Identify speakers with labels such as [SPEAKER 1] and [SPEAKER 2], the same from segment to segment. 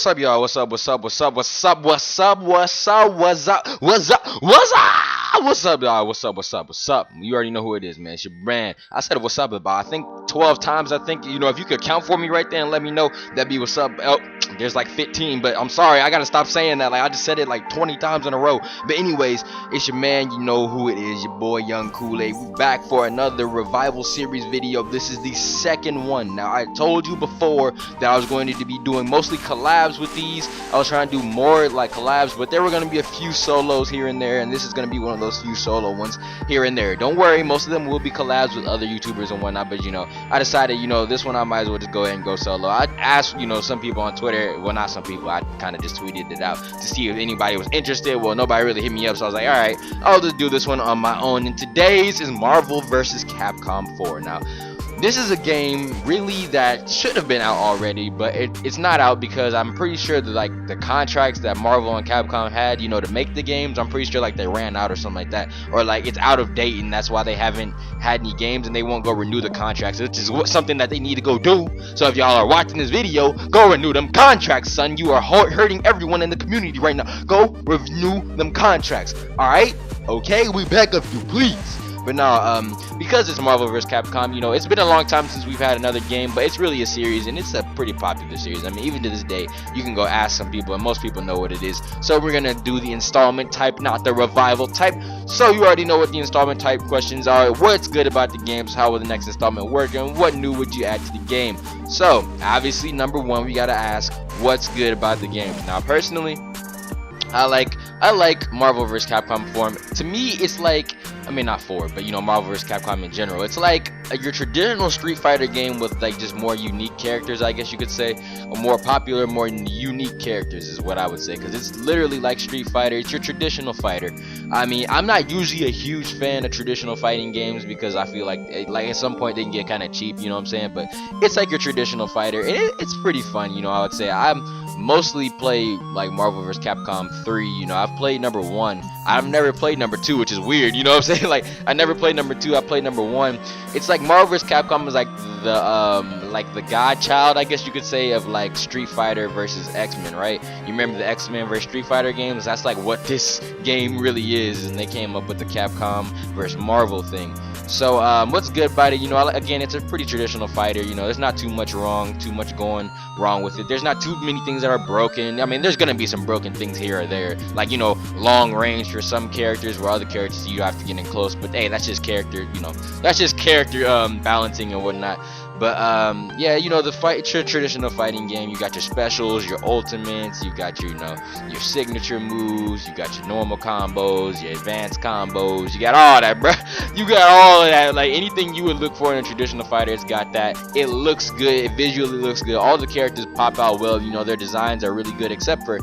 [SPEAKER 1] what's up, y'all? What's up? What's up? What's up? What's up? What's up? What's up? What's up? What's up? What's up? What's up, y'all? What's up? What's up? What's up? You already know who it is, man. It's your brand. I said what's up about I think 12 times. I think if you could count for me right there and let me know, that'd be what's up. Oh, there's like 15, but I'm sorry, I gotta stop saying that. Like I just said it like 20 times in a row. But anyways, it's your man. You know who it is. Your boy, Young Kool-Aid. We back for another revival series video. This is the second one. Now I told you before that I was going to be doing mostly collabs with these. I was trying to do more like collabs, but there were going to be a few solos here and there, and this is going to be one of those few solo ones here and there. Don't worry, most of them will be collabs with other YouTubers and whatnot, but I decided this one I might as well just go ahead and go solo. I asked some people on Twitter, well, not some people, I kind of just tweeted it out to see if anybody was interested. Well, nobody really hit me up, so I was like, alright, I'll just do this one on my own. And today's is Marvel vs Capcom 4. Now this is a game really that should have been out already, but it's not out because I'm pretty sure that the contracts that Marvel and Capcom had, to make the games, I'm pretty sure they ran out or something like that, or it's out of date, and that's why they haven't had any games and they won't go renew the contracts, which is something that they need to go do. So if y'all are watching this video, go renew them contracts, son. You are hurting everyone in the community right now. Go renew them contracts. All right? Okay, we back up you, please. But no, because it's Marvel vs Capcom, it's been a long time since we've had another game, but it's really a series, and it's a pretty popular series. I mean, even to this day, you can go ask some people, and most people know what it is. So we're gonna do the installment type, not the revival type. So you already know what the installment type questions are. What's good about the games? How will the next installment work? And what new would you add to the game? So obviously, number one, we gotta ask what's good about the game. Now, personally, I like Marvel vs Capcom 4. To me, it's like, I mean not 4, but Marvel vs Capcom in general. It's like your traditional Street Fighter game with just more unique characters, I guess you could say, or more popular, more unique characters is what I would say, because it's literally like Street Fighter. It's your traditional fighter. I mean, I'm not usually a huge fan of traditional fighting games because I feel like at some point they can get kind of cheap, you know what I'm saying? But it's like your traditional fighter, and it's pretty fun. I would say I'm mostly play like Marvel vs Capcom 3. I've played number 1. I've never played number 2, which is weird, you know what I'm saying? Like I never played number 2, I played number 1. It's like Marvel vs Capcom is like the godchild, I guess you could say, of like Street Fighter versus X-Men, right? You remember the X-Men versus Street Fighter games? That's like what this game really is, and they came up with the Capcom versus Marvel thing. So what's good about it? Again, it's a pretty traditional fighter. There's not too much going wrong with it. There's not too many things that are broken. I mean, there's gonna be some broken things here or there, like long range for some characters, where other characters you have to get in close. But hey, that's just character. That's just character balancing and whatnot. But yeah, the it's your traditional fighting game. You got your specials, your ultimates, you got your your signature moves, you got your normal combos, your advanced combos, you got all that, bro. You got all of that. Like anything you would look for in a traditional fighter, it's got that. It looks good, it visually looks good. All the characters pop out well. Their designs are really good, except for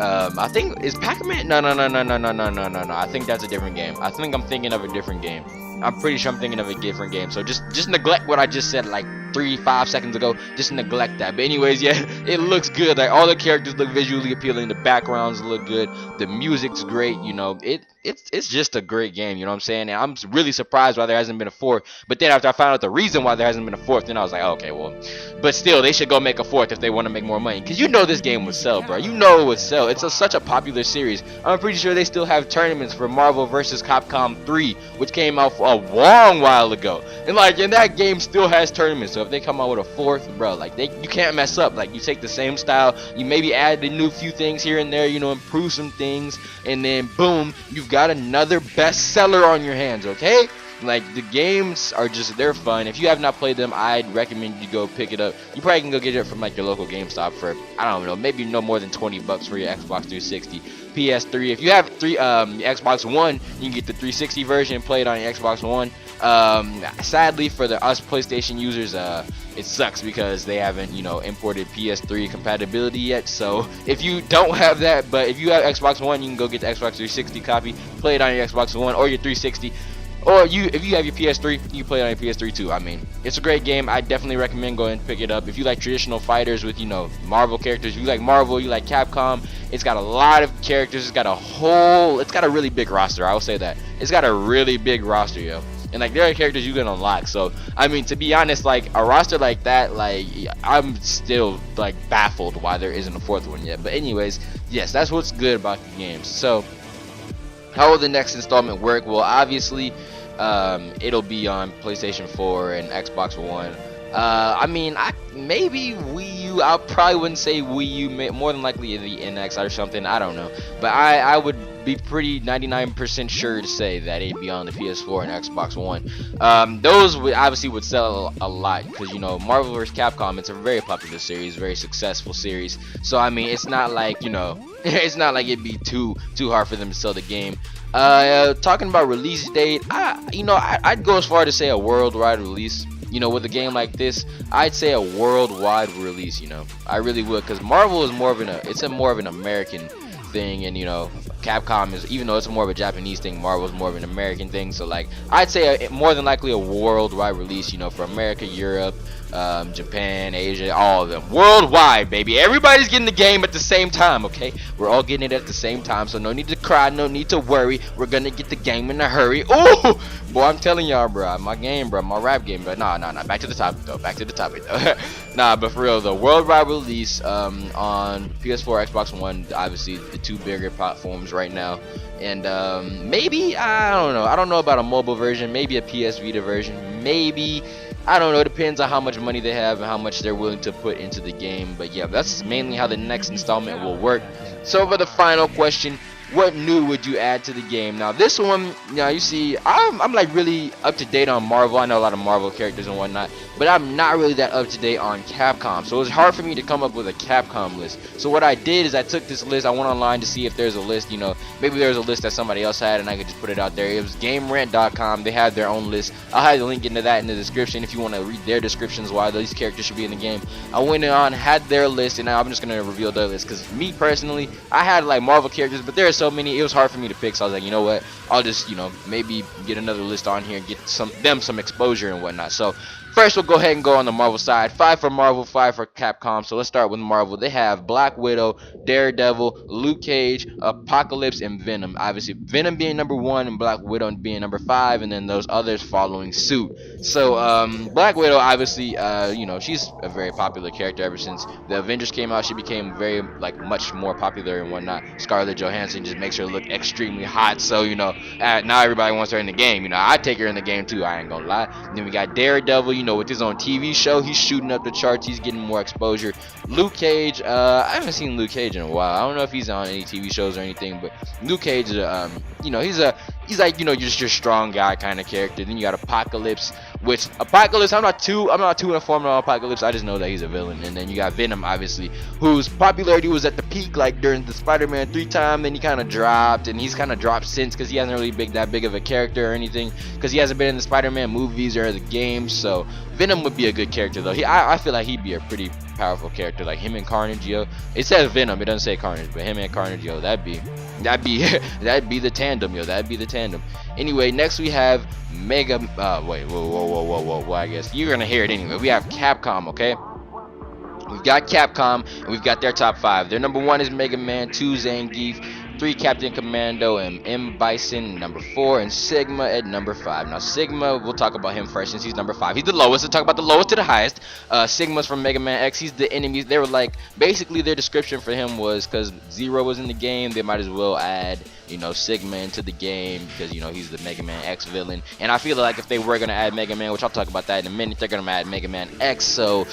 [SPEAKER 1] I think, is Pac-Man? No. I think that's a different game. I think I'm thinking of a different game. I'm pretty sure I'm thinking of a different game. So just neglect what I just said like 3-5 seconds ago. Just neglect that. But anyways, yeah, it looks good. Like all the characters look visually appealing. The backgrounds look good. The music's great. It's just a great game. You know what I'm saying? And I'm really surprised why there hasn't been a 4th. But then after I found out the reason why there hasn't been a 4th, then I was like, oh, okay, well, but still, they should go make a 4th if they want to make more money. Because this game would sell, bro. It would sell. It's such a popular series. I'm pretty sure they still have tournaments for Marvel vs. Capcom 3, which came out a long while ago. And that game still has tournaments. So if they come out with a 4th, bro, you can't mess up. Like you take the same style, you maybe add a new few things here and there, improve some things, and then boom, you've got another bestseller on your hands, okay? Like the games are they're fun. If you have not played them, I'd recommend you go pick it up. You probably can go get it from your local GameStop for, I don't know, maybe no more than $20 for your Xbox 360, PS3. If you have Xbox One, you can get the 360 version and play it on your Xbox One. Sadly for us PlayStation users, it sucks because they haven't imported PS3 compatibility yet. So if you don't have that, but if you have Xbox One, you can go get the Xbox 360 copy, play it on your Xbox One or your 360. Or if you have your PS3, you can play it on your PS3 too. I mean, it's a great game. I definitely recommend going and pick it up. If you like traditional fighters with, Marvel characters, you like Marvel, you like Capcom, it's got a lot of characters. It's got a really big roster. I will say that. It's got a really big roster, yo. and like there are characters you can unlock. So I mean, to be honest, like a roster like that, like I'm still like baffled why there isn't a fourth one yet. But anyways, yes, that's what's good about the games. So how will the next installment work? Well, obviously, it'll be on PlayStation 4 and Xbox One. I mean, maybe Wii U. I probably wouldn't say Wii U. More than likely the NX or something. I don't know, but I would be pretty 99% sure to say that it'd be on the PS4 and Xbox One. Those obviously would sell a lot because you know Marvel vs Capcom. It's a very popular series, very successful series. So I mean, it's not like you know, it's not like it'd be too hard for them to sell the game. Talking about release date, I'd go as far to say a worldwide release. You know, with a game like this, I'd say a worldwide release. You know, I really would, because Marvel is more of an American thing, and you know, Capcom is, even though it's more of a Japanese thing, Marvel's more of an American thing. So like, I'd say more than likely a worldwide release. You know, for America, Europe, Japan, Asia, all of them, worldwide, baby. Everybody's getting the game at the same time. Okay, we're all getting it at the same time, so no need to cry, no need to worry. We're gonna get the game in a hurry. Oh, boy, I'm telling y'all, bro, my game, bro, my rap game, but nah. Back to the topic though. Nah, but for real, the worldwide release on PS4, Xbox One, obviously the two bigger platforms right now, and maybe I don't know about a mobile version, maybe a PS Vita version, maybe. I don't know, it depends on how much money they have and how much they're willing to put into the game. But yeah, that's mainly how the next installment will work. So for the final question, what new would you add to the game? Now this one, you see, I'm like really up to date on Marvel. I know a lot of Marvel characters and whatnot, but I'm not really that up to date on Capcom. So it was hard for me to come up with a Capcom list. So what I did is I took this list, I went online to see if there's a list, you know, maybe there's a list that somebody else had and I could just put it out there. It was GameRant.com. They had their own list. I'll have the link into that in the description if you want to read their descriptions why these characters should be in the game. I went on, had their list, and now I'm just going to reveal their list, because me personally, I had like Marvel characters, but there are so many, it was hard for me to pick. So I was like, you know what, I'll just, you know, maybe get another list on here and get some exposure and whatnot. So first, we'll go ahead and go on the Marvel side. 5 for Marvel, 5 for Capcom. So let's start with Marvel. They have Black Widow, Daredevil, Luke Cage, Apocalypse, and Venom. Obviously, Venom being number 1 and Black Widow being number 5, and then those others following suit. So Black Widow, obviously, you know, she's a very popular character. Ever since the Avengers came out, she became very, like, much more popular and whatnot. Scarlett Johansson just makes her look extremely hot. So, you know, now everybody wants her in the game. You know, I take her in the game too, I ain't gonna lie. Then we got Daredevil, you know, with his own TV show, he's shooting up the charts, he's getting more exposure. Luke Cage, I haven't seen Luke Cage in a while. I don't know if he's on any TV shows or anything, but Luke Cage, you know, he's like, you know, just your strong guy kind of character. Then you got Apocalypse, which Apocalypse, I'm not too informed on Apocalypse. I just know that he's a villain. And then you got Venom, obviously, whose popularity was at the peak like during the Spider-Man 3 time. Then he kind of dropped, and he's kind of dropped since, because he hasn't really been that big of a character or anything, because he hasn't been in the Spider-Man movies or the games. So Venom would be a good character though. I feel like he'd be a pretty powerful character, like him and Carnage, yo. It says Venom, it doesn't say Carnage, but him and Carnage, yo, that'd be the tandem, yo. That'd be the tandem. Anyway, next we have Mega. Whoa. I guess you're gonna hear it anyway. We have Capcom, okay? We've got Capcom, and we've got their top 5. Their number 1 is Mega Man, 2 Zangief, 3 Captain Commando, and M. Bison, number 4, and Sigma at number 5. Now Sigma, we'll talk about him first since he's number 5. He's the lowest. We'll talk about the lowest to the highest. Sigma's from Mega Man X. He's the enemy. They were like, basically their description for him was, because Zero was in the game, they might as well add, you know, Sigma into the game, because, you know, he's the Mega Man X villain. And I feel like if they were going to add Mega Man, which I'll talk about that in a minute, they're going to add Mega Man X, so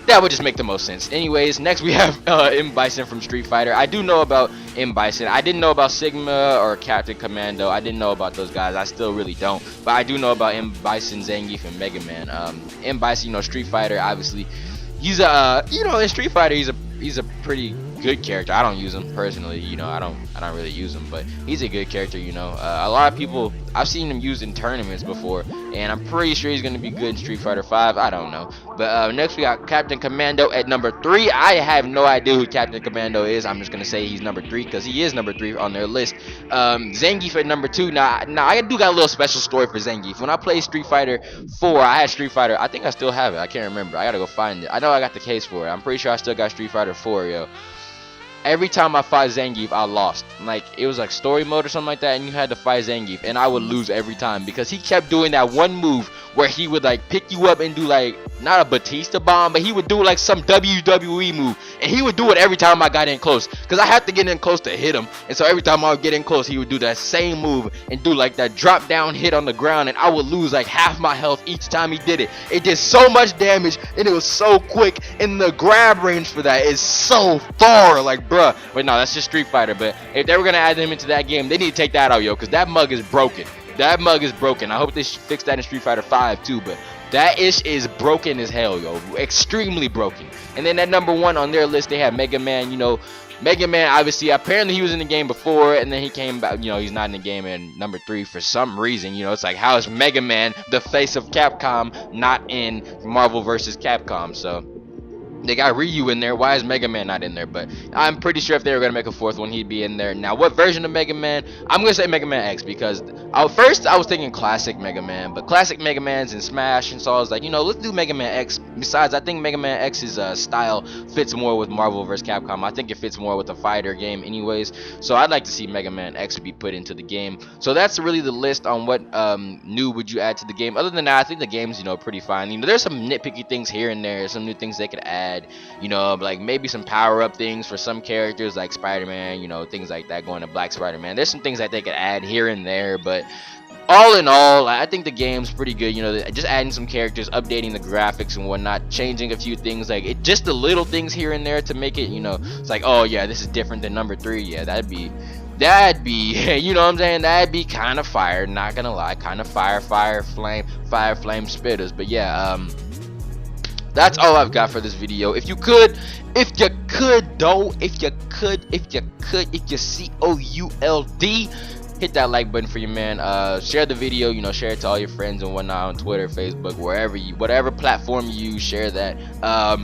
[SPEAKER 1] that would just make the most sense. Anyways, next we have M. Bison from Street Fighter. I do know about M. Bison. I didn't know about Sigma or Captain Commando. I didn't know about those guys. I still really don't. But I do know about M. Bison, Zangief, and Mega Man. M. Bison, you know, Street Fighter, obviously. He's a, you know, in Street Fighter, he's a pretty good character. I don't use him personally, you know, I don't really use him, but he's a good character, you know. A lot of people, I've seen him used in tournaments before, and I'm pretty sure he's gonna be good in Street Fighter 5. I don't know. But next we got Captain Commando at number 3. I have no idea who Captain Commando is. I'm just gonna say he's number 3 because he is number 3 on their list. Zangief at number 2. Now I do got a little special story for Zangief. When I played Street Fighter 4, I had Street Fighter. I think I still have it. I can't remember. I gotta go find it. I know I got the case for it. I'm pretty sure I still got Street Fighter 4, yo. every time I fight Zangief, I lost. Like, it was like story mode or something like that, and you had to fight Zangief, and I would lose every time because he kept doing that one move where he would like pick you up and do like not a Batista bomb, but he would do like some WWE move, and he would do it every time I got in close because I had to get in close to hit him. And so every time I would get in close, he would do that same move and do like that drop down hit on the ground, and I would lose like half my health each time he did it. It did so much damage, and it was so quick, and the grab range for that is so far, like, bruh. But no, that's just Street Fighter. But if they were gonna add him into that game, they need to take that out, yo, because that mug is broken. That mug is broken. I hope they fix that in Street Fighter 5 too, but that ish is broken as hell, yo. Extremely broken. And then at number 1 on their list, they have Mega Man. You know, Mega Man, obviously, apparently he was in the game before, and then he came back. You know, he's not in the game in number 3 for some reason. You know, it's like, how is Mega Man, the face of Capcom, not in Marvel vs. Capcom? So they got Ryu in there. Why is Mega Man not in there? But I'm pretty sure if they were going to make a 4th one, he'd be in there. Now, what version of Mega Man? I'm going to say Mega Man X because first I was thinking classic Mega Man. But classic Mega Man's in Smash, and so I was like, you know, let's do Mega Man X. Besides, I think Mega Man X's style fits more with Marvel vs. Capcom. I think it fits more with a fighter game anyways. So I'd like to see Mega Man X be put into the game. So that's really the list on what new would you add to the game. Other than that, I think the game's, you know, pretty fine. You know, there's some nitpicky things here and there. Some new things they could add. You know, like maybe some power-up things for some characters like Spider-Man, you know, things like that, going to Black Spider-Man. There's some things that they could add here and there, but all in all, I think the game's pretty good. You know, just adding some characters, updating the graphics and whatnot, changing a few things, like just the little things here and there to make it, you know, it's like, oh yeah, this is different than number 3. Yeah, that'd be you know what I'm saying, that'd be kind of fire, not gonna lie, kind of fire flame spitters. But yeah, that's all I've got for this video. If you could though, if you COULD, hit that like button for your man. Share the video, you know, share it to all your friends and whatnot on Twitter, Facebook, whatever platform you use, share that.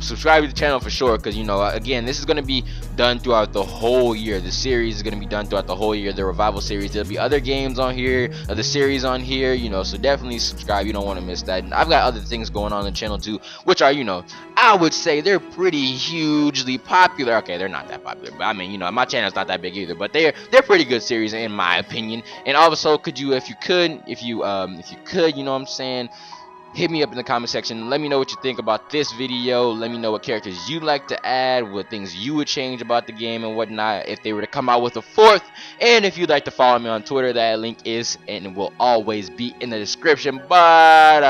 [SPEAKER 1] Subscribe to the channel for sure, because, you know, again, this is going to be done throughout the whole year. The series is going to be done throughout the whole year, the revival series. There'll be other games on here, the series on here, you know, so definitely subscribe. You don't want to miss that. And I've got other things going on the channel too, which are, you know, I would say they're pretty hugely popular. Okay, they're not that popular, but I mean, you know, my channel's not that big either, but they're pretty good series in my opinion. And also, could you, if you could, you know what I'm saying, hit me up in the comment section. Let me know what you think about this video. Let me know what characters you'd like to add, what things you would change about the game and whatnot if they were to come out with a 4th. And if you'd like to follow me on Twitter, that link is and will always be in the description. But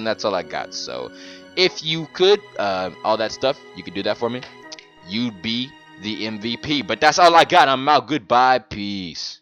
[SPEAKER 1] that's all I got. So if you could, all that stuff, you could do that for me, you'd be the MVP. But that's all I got. I'm out. Goodbye. Peace.